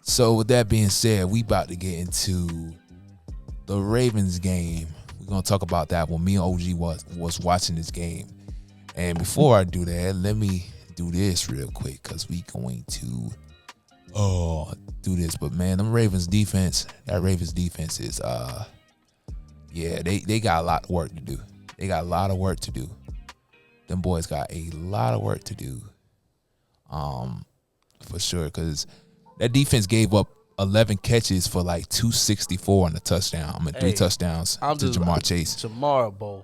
So with that being said, we about to get into the Ravens game. We're gonna talk about that when me and OG was watching this game. And before I do that, let me do this real quick because we going to do this. But man, that Ravens defense is they got a lot of work to do. They got a lot of work to do. Them boys got a lot of work to do. For sure, because that defense gave up 11 catches for like 264 on the touchdown. 3 touchdowns to Jamar Chase. Jamar, boy,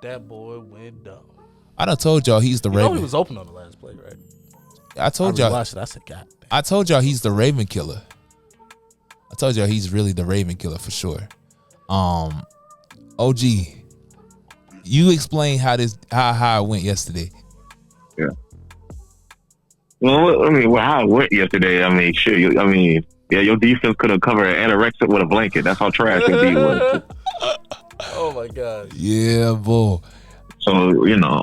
that boy went dumb. I done told y'all he's the Raven. He was open on the last play, right? I told y'all. I said, God. I told y'all he's the Raven killer. I told y'all he's really the Raven killer for sure. OG, you explain how it went yesterday. Yeah. Well, I mean, how it went yesterday. I mean, sure. Your defense could have covered an anorexic with a blanket. That's how trash your D was. Oh my God. Yeah, boy. So,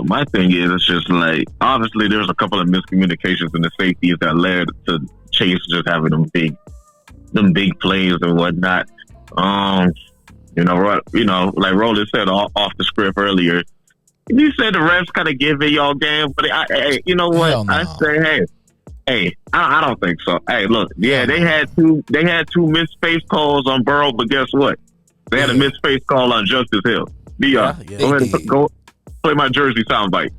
my thing is, it's just like, obviously there's a couple of miscommunications in the safeties that led to Chase just having them big plays and whatnot. Like Roland said off the script earlier, you said the refs kind of give it y'all game, but you know what? No. I say, I don't think so. Hey, look, they had two missed face calls on Burrow, but guess what? They had a missed face call on Justice Hill. Dion, go ahead and go play my Jersey soundbite.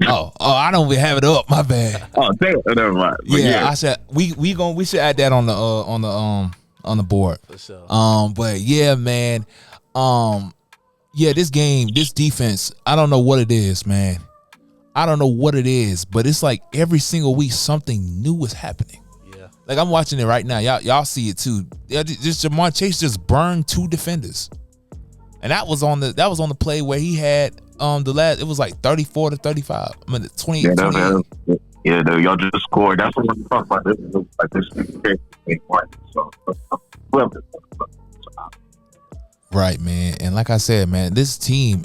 Oh, I don't even have it up. My bad. Oh, damn, never mind. Yeah, I said we should add that on the board. For sure. But yeah, man. This defense, I don't know what it is, man. I don't know what it is, but it's like every single week something new is happening. Yeah. Like I'm watching it right now. Y'all see it too. Just Jamar Chase just burned 2 defenders. And that was on the play where he had it was like 34-35. I mean 28. Y'all just scored. That's what I'm talking about. Right, man. And like I said, man, this team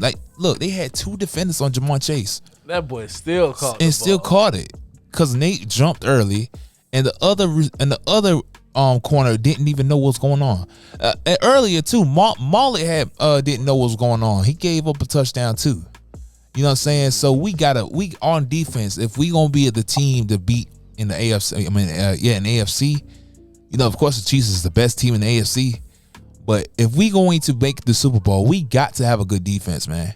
like, look, they had 2 defenders on Jamar Chase. That boy still caught and still caught it because Nate jumped early, and the other corner didn't even know what's going on. And earlier too, Molly didn't know what was going on. He gave up a touchdown too. You know what I'm saying? So we on defense, if we gonna be the team to beat in the AFC. In the AFC. Of course the Chiefs is the best team in the AFC. But if we going to make the Super Bowl, we got to have a good defense, man.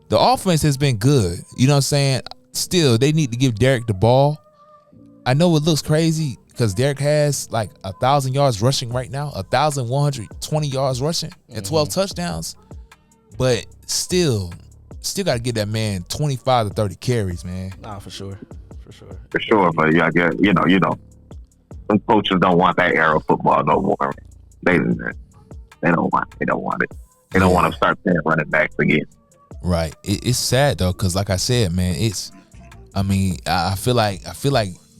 The offense has been good. You know what I'm saying? Still, they need to give Derek the ball. I know it looks crazy because Derek has like 1,000 yards rushing right now, 1,120 yards rushing and 12 touchdowns. But still got to get that man 25 to 30 carries, man. Nah, for sure. But some coaches don't want that era of football no more. They don't want it. They don't want to start playing running backs again. Right. It's sad though, because like I said, man, I feel like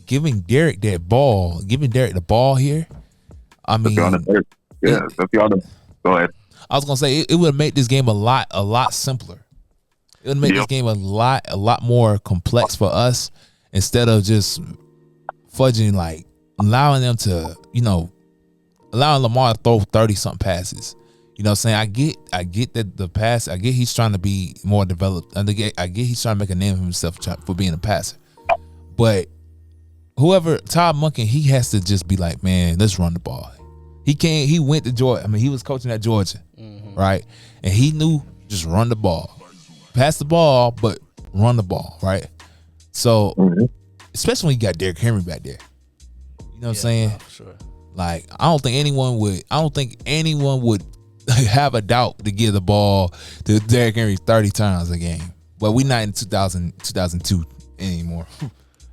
giving Derek the ball here. I mean, go ahead. I was gonna say it would make this game a lot simpler. It would make this game a lot more complex for us instead of just fudging, like allowing them to, allowing Lamar to throw 30-something passes. You know what I'm saying? I get that the pass. I get he's trying to be more developed. I get he's trying to make a name for himself for being a passer. But Todd Monken, he has to just be like, man, let's run the ball. He went to Georgia. I mean, he was coaching at Georgia, right? And he knew just run the ball. Pass the ball, but run the ball, right? So, especially when you got Derrick Henry back there. You know what I'm saying? No, for sure. Like, I don't think anyone would have a doubt to give the ball to Derrick Henry 30 times a game. But we're not in 2002 anymore.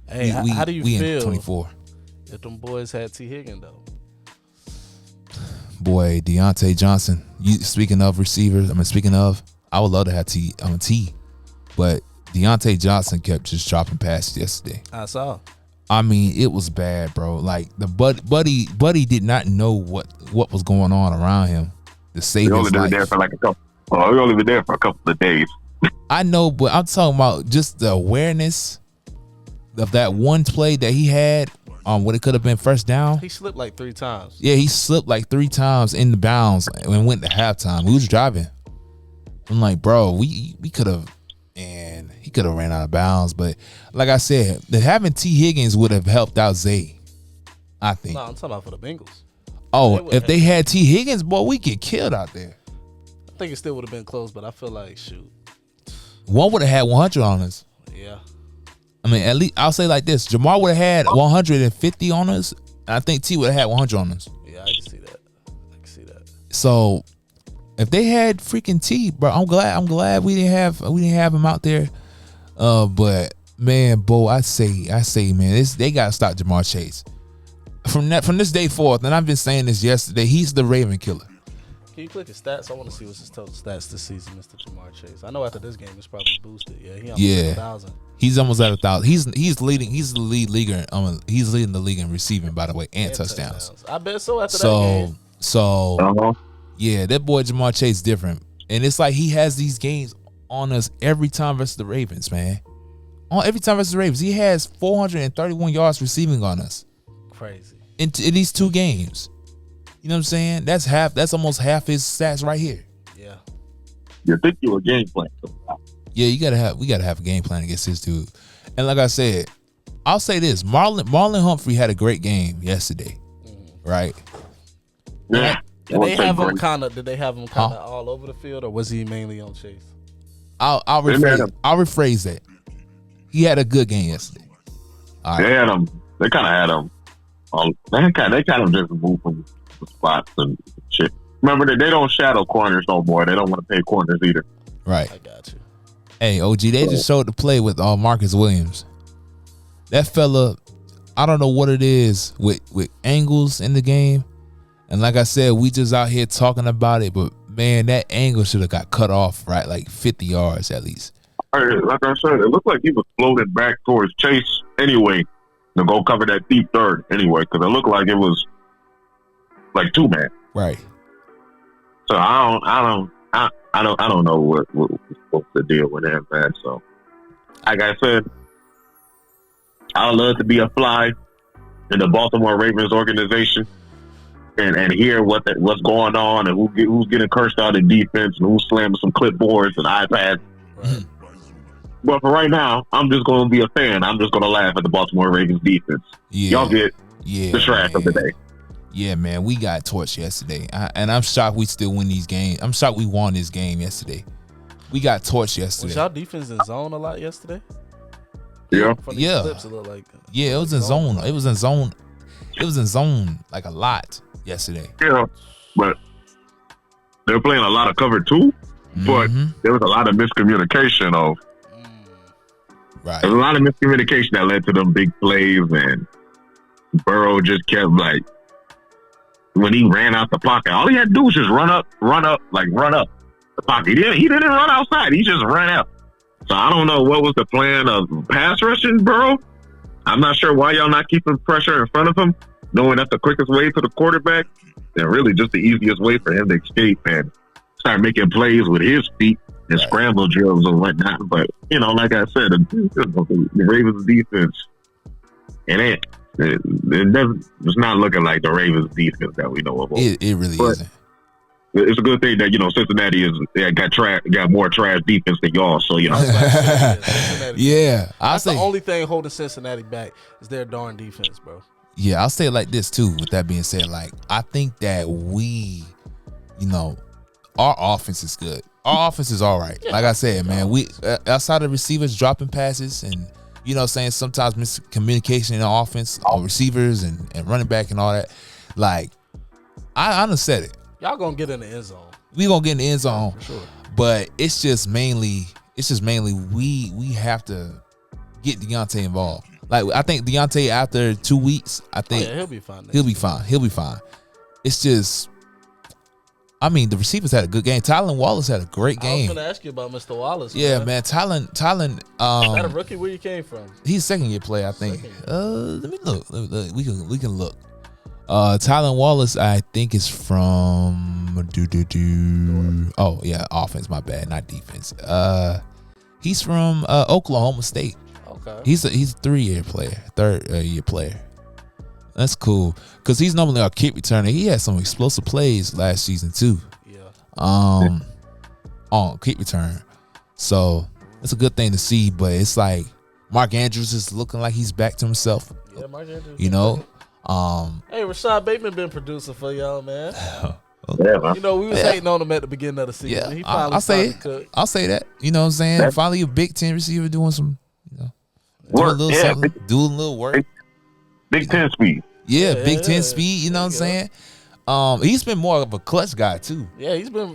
Hey, how do you we feel in 24? If them boys had T. Higgins though? Boy, Deontay Johnson. Speaking of receivers, I would love to have T, but Deontay Johnson kept just dropping passes yesterday. I saw. I mean, it was bad, bro. Like the buddy did not know what was going on around him. To save his life. He only been there for a couple of days. I know, but I'm talking about just the awareness of that one play that he had when it could have been first down. He slipped like 3 times. Yeah, he slipped like 3 times in the bounds and went to halftime. We was driving. I'm like, bro, we could have, and he could have ran out of bounds. But like I said, having T. Higgins would have helped out Zay, I think. No, I'm talking about for the Bengals. Oh, if they had T. Higgins, boy, we get killed out there. I think it still would have been close, but I feel like, shoot. One would have had 100 on us. Yeah. I mean, at least I'll say like this: Jamar would have had 150 on us. And I think T would have had 100 on us. Yeah, I can see that. So, if they had freaking T, bro, I'm glad we didn't have him out there. But man, Bo, I say, man, they gotta stop Jamar Chase from this day forth. And I've been saying this yesterday. He's the Raven killer. Can you click his stats? I want to see what's his total stats this season, Mr. Jamar Chase. I know after this game it's probably boosted. Yeah, he almost at 1,000. He's almost at 1,000. He's leading. He's the lead leaguer. He's leading the league in receiving, by the way, and touchdowns. I bet so. After that game. Yeah, that boy Jamar Chase different, and it's like he has these games on us every time versus the Ravens, man. Every time versus the Ravens, he has 431 yards receiving on us. Crazy. In these 2 games. You know what I'm saying? That's almost half his stats right here. Yeah. You think you a game plan? Yeah, we gotta have a game plan against this dude. And like I said, I'll say this: Marlon Humphrey had a great game yesterday, right? Yeah. Did they have him kind of all over the field, or was he mainly on Chase? I'll rephrase that. He had a good game yesterday. All right. They had him. They kind of had him. They kind of just moved from the spots and shit. Remember that they don't shadow corners no more. They don't want to pay corners either. Right. I got you. Hey, OG, they just showed the play with Marcus Williams. That fella, I don't know what it is with angles in the game. And like I said, we just out here talking about it, but man, that angle should have got cut off, right? Like 50 yards at least. Like I said, it looked like he was floated back towards Chase anyway to go cover that deep third anyway, because it looked like it was like 2-man. Right. So I don't know what's the deal with him, man. So, like I said, I would love to be a fly in the Baltimore Ravens organization and hear what's going on and who's getting cursed out in defense and who's slamming some clipboards and iPads. Right. But for right now, I'm just going to be a fan. I'm just going to laugh at the Baltimore Ravens defense. Yeah. Y'all get the trash of the day. Yeah, man, we got torched yesterday, and I'm shocked we still win these games. I'm shocked we won this game yesterday. We got torched yesterday. Was y'all defense in zone a lot yesterday? Yeah. From these clips, it looked like it was in zone. It was in zone. It was in zone like a lot yesterday. Yeah, but they were playing a lot of cover too. But there was a lot of miscommunication Right. There was a lot of miscommunication that led to them big plays, and Burrow just kept when he ran out the pocket, all he had to do was just run up the pocket. He didn't run outside. He just ran out. So I don't know what was the plan of pass rushing Burrow. I'm not sure why y'all not keeping pressure in front of him, knowing that's the quickest way to the quarterback, and really just the easiest way for him to escape and start making plays with his feet and scramble drills and whatnot. But, like I said, the Ravens defense, it's not looking like the Ravens defense that we know of. It really isn't. It's a good thing that Cincinnati got more trash defense than y'all. So yeah, that's the only thing holding Cincinnati back is their darn defense, bro. Yeah, I'll say it like this too. With that being said, I think that we, our offense is good. Our offense is all right. Yeah, like I said, man, we outside of receivers dropping passes and sometimes miscommunication in the offense, receivers and running back and all that. I done said it. Y'all gonna get in the end zone. We gonna get in the end zone, for sure. But it's just mainly we have to get Deontay involved. I think Deontay after 2 weeks, he'll be fine. He'll be fine. It's just, the receivers had a good game. Tylen Wallace had a great game. I was gonna ask you about Mr. Wallace. Yeah, man. Tylen. Is that a rookie? Where you came from? He's second-year player, I think. Let me look. We can look. Tylen Wallace, I think, is from Oh yeah, offense. My bad, not defense. He's from Oklahoma State. Okay. He's a 3-year player, third year player. That's cool because he's normally our kick returner. He had some explosive plays last season too. Yeah. On kick return, so it's a good thing to see. But it's like Mark Andrews is looking like he's back to himself. Yeah, Mark Andrews. You know. Hey, Rashad Bateman been producing for y'all, man. Yeah, man. You know, we was hating on him at the beginning of the season. Yeah, He finally I'll say started to cook. I'll say that. You know what I'm saying? Finally, a Big Ten receiver doing some, doing a little something, doing a little work. Big 10 speed. Yeah, Big Ten speed. You know what I'm saying? He's been more of a clutch guy too. Yeah, he's been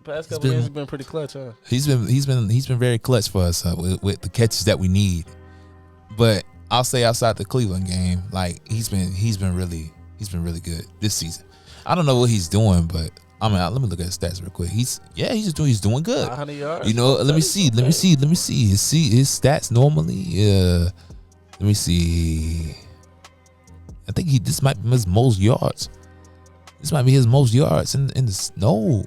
past couple games he's been pretty clutch, huh? He's been very clutch for us with the catches that we need. But I'll say outside the Cleveland game, like he's been really good this season. I don't know what he's doing, but I mean, let me look at his stats real quick. He's doing good. 500 yards. You know, let me see his stats normally. Let me see. I think this might be his most yards. This might be his most yards in the no.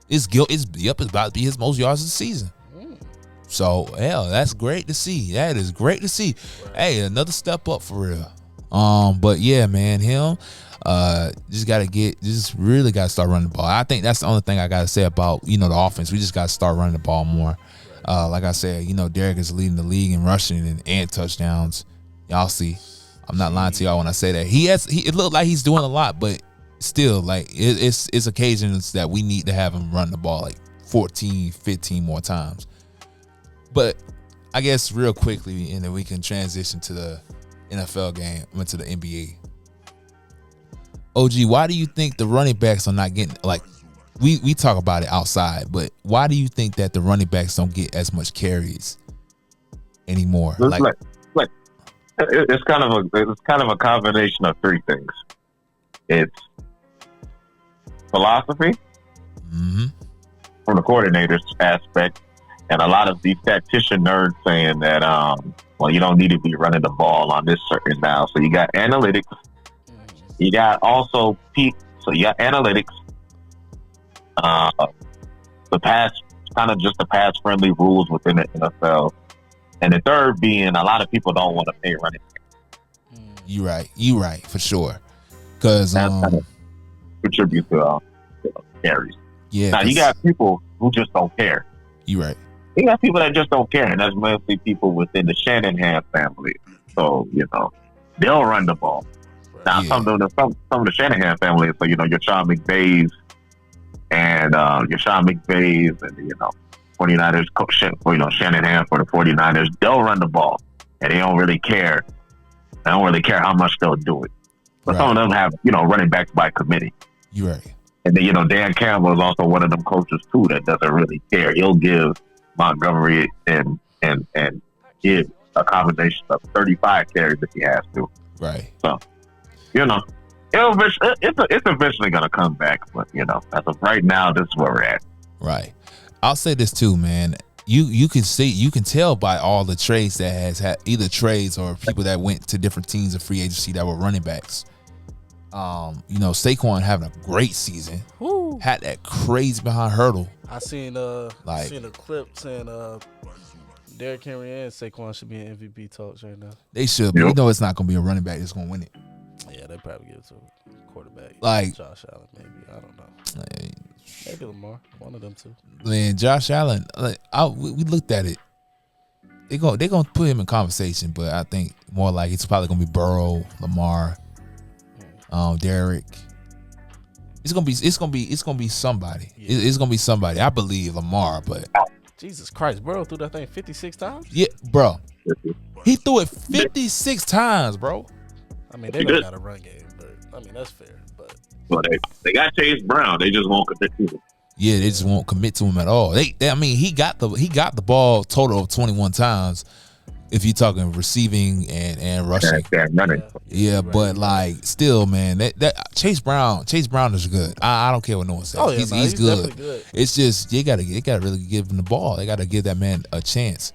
It's about to be his most yards of the season. So hell, that's great to see. That is great to see. Right. Hey, another step up for real. But yeah, man, him just really gotta start running the ball. I think that's the only thing I gotta say about the offense. We just gotta start running the ball more. Like I said, Derek is leading the league in rushing and touchdowns. Y'all see, I'm not lying to y'all when I say that. It looked like he's doing a lot, but still, like it's occasions that we need to have him run the ball like 14, 15 more times. But I guess real quickly, and then we can transition to the NFL game, to the NBA. OG, why do you think the running backs are not getting, like, we talk about it outside, but why do you think that the running backs don't get as much carries anymore? It's kind of a combination of three things. It's philosophy from the coordinator's aspect, and a lot of these statistician nerds saying that you don't need to be running the ball on this certain down. So you got analytics. You got also analytics. The pass friendly rules within the NFL, and the third being a lot of people don't want to pay running back. You right for sure. Because that kind of contributes to carries. Yeah. Now you got people who just don't care. You right. You got people that just don't care, and that's mostly people within the Shanahan family. So they'll run the ball. Now some of the Shanahan family, so your Sean McVays and 49ers coach, Shanahan for the 49ers, they'll run the ball, and they don't really care. They don't really care how much they'll do it. But some of them have running backs by committee. You're right. And then Dan Campbell is also one of them coaches too that doesn't really care. He'll give Montgomery and give a combination of 35 carries if he has to. Right. So it's eventually gonna come back, but as of right now, this is where we're at. Right. I'll say this too, man. You can tell by all the trades that has had, either trades or people that went to different teams of free agency that were running backs. Saquon having a great season. Woo. Had that crazy behind hurdle. I seen a clip saying Derrick Henry and Saquon should be in MVP talks right now. They should, but it's not gonna be a running back that's gonna win it. Yeah, they probably give it to a quarterback. Like Josh Allen, maybe. I don't know. Maybe Lamar. One of them two. Man, Josh Allen, we looked at it. They're gonna put him in conversation, but I think more like it's probably gonna be Burrow, Lamar, Derrick. It's gonna be somebody. Yeah. It's gonna be somebody. I believe Lamar, but Jesus Christ, Burrow threw that thing 56 times? Yeah, bro. He threw it 56 times, bro. I mean, they don't got a run game, but I mean that's fair. But they got Chase Brown. They just won't commit to him. Yeah, they just won't commit to him at all. He got the ball total of 21 times. If you're talking receiving and rushing, yeah, but like still, man, that Chase Brown is good. I don't care what no one says. Oh, yeah, he's good. Good. It's just they gotta really give him the ball. They gotta give that man a chance.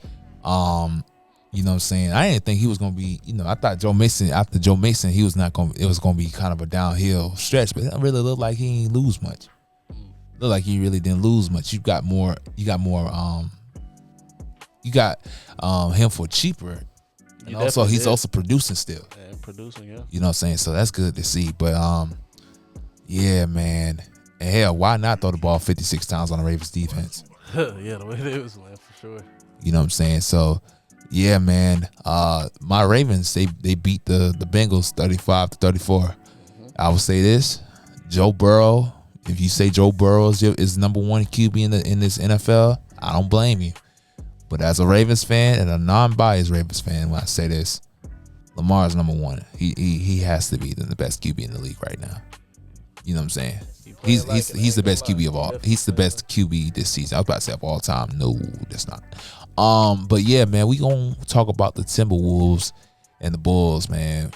You know what I'm saying? I didn't think he was gonna be. I thought after Joe Mason, he was not gonna. It was gonna be kind of a downhill stretch, but it really looked like he didn't lose much. Looked like he really didn't lose much. You got more. You got him for cheaper. And also, he's also producing still. And producing, yeah. You know what I'm saying? So that's good to see. But, yeah, man. And hell, why not throw the ball 56 times on the Ravens defense? Yeah, the way they was playing, for sure. You know what I'm saying? So, yeah, man. My Ravens, they beat the Bengals 35-34. I would say this. Joe Burrow, if you say Joe Burrow is number one QB in this NFL, I don't blame you. But as a Ravens fan and a non-biased Ravens fan, when I say this, Lamar is number one. He has to be the best QB in the league right now. You know what I'm saying? He's the best QB of all. He's the best QB this season. I was about to say of all time. No, that's not. But yeah, man, we gonna talk about the Timberwolves and the Bulls, man.